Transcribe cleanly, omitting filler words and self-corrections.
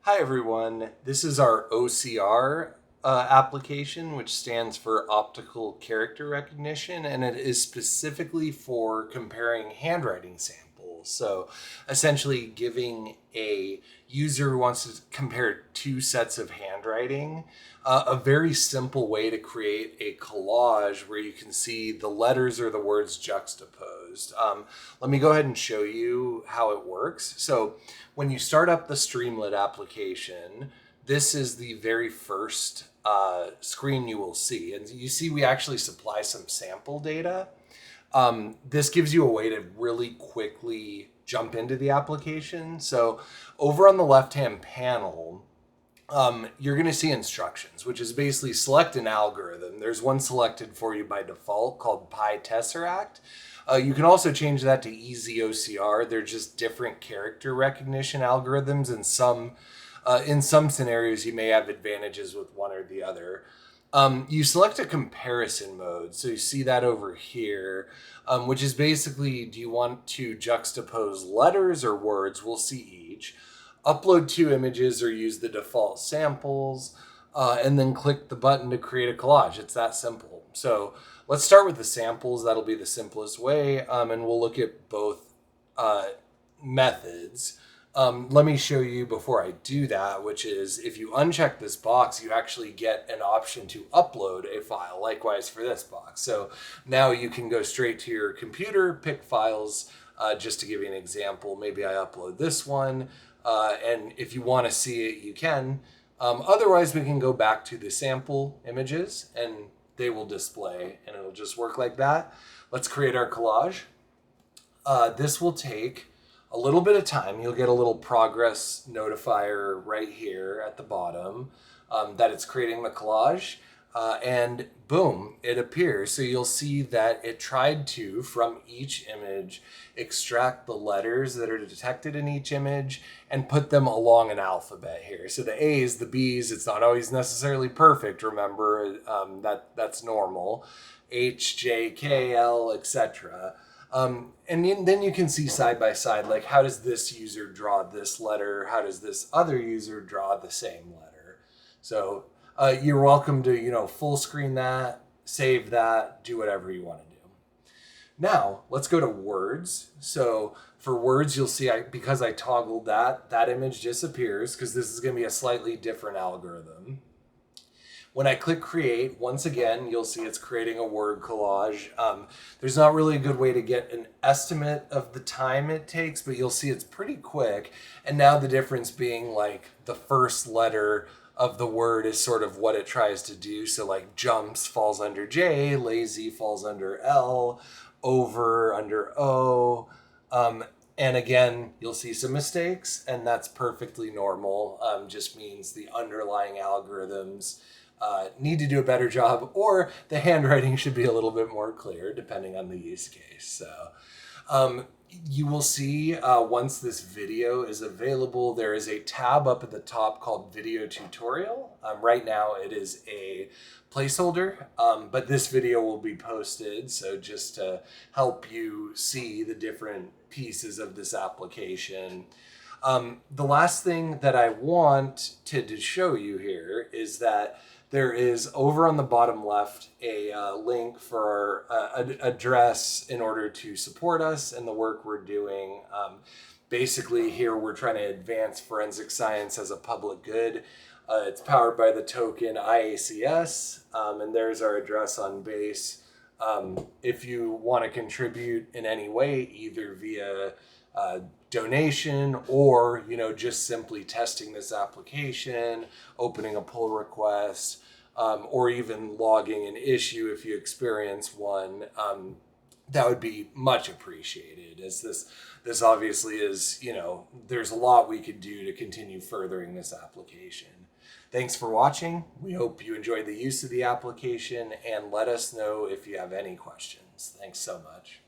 Hi everyone, this is our OCR application, which stands for Optical Character Recognition, and it is specifically for comparing handwriting samples. So essentially giving a user who wants to compare two sets of handwriting a very simple way to create a collage where you can see the letters or the words juxtaposed. Let me go ahead and show you how it works. So when you start up the Streamlit application, this is the very first screen you will see. And you see we actually supply some sample data. This gives you a way to really quickly jump into the application. So over on the left-hand panel, you're going to see instructions, which is basically select an algorithm. There's one selected for you by default called Pytesseract. You can also change that to EasyOCR. They're just different character recognition algorithms, and in some scenarios you may have advantages with one or the other. You select a comparison mode, so you see that over here, which is basically, do you want to juxtapose letters or words? We'll see each. Upload two images or use the default samples, and then click the button to create a collage. It's that simple. So let's start with the samples. That'll be the simplest way, and we'll look at both methods. Let me show you before I do that, which is if you uncheck this box, you actually get an option to upload a file, likewise for this box. So now you can go straight to your computer, pick files. Just to give you an example, maybe I upload this one, and if you want to see it, you can. Otherwise, we can go back to the sample images and they will display, and it'll just work like that. Let's create our collage. This will take a little bit of time. You'll get a little progress notifier right here at the bottom that it's creating the collage. And boom, it appears. So you'll see that it tried to, from each image, extract the letters that are detected in each image and put them along an alphabet here. So the A's, the B's, it's not always necessarily perfect, remember, that's normal. H, J, K, L, etc. And then you can see side by side, like how does this user draw this letter? How does this other user draw the same letter? So you're welcome to, full screen that, save that, do whatever you want to do. Now, let's go to words. So for words, you'll see because I toggled that image disappears because this is going to be a slightly different algorithm. When I click create, once again, you'll see it's creating a word collage. There's not really a good way to get an estimate of the time it takes, but you'll see it's pretty quick. And now the difference being like the first letter of the word is sort of what it tries to do. So like jumps falls under J, lazy falls under L, over under O. And again, you'll see some mistakes, and that's perfectly normal. Just means the underlying algorithms need to do a better job, or the handwriting should be a little bit more clear depending on the use case. So you will see once this video is available, there is a tab up at the top called Video Tutorial. Right now it is a placeholder, but this video will be posted. So just to help you see the different pieces of this application. The last thing that I want to show you here is that there is over on the bottom left a link for our address in order to support us and the work we're doing. Basically here we're trying to advance forensic science as a public good. It's powered by the token IACS, and there's our address on base. If you want to contribute in any way, either via donation or just simply testing this application, opening a pull request, or even logging an issue if you experience one, that would be much appreciated, as this obviously is, there's a lot we could do to continue furthering this application. Thanks for watching. We hope you enjoyed the use of the application, and let us know if you have any questions. Thanks so much.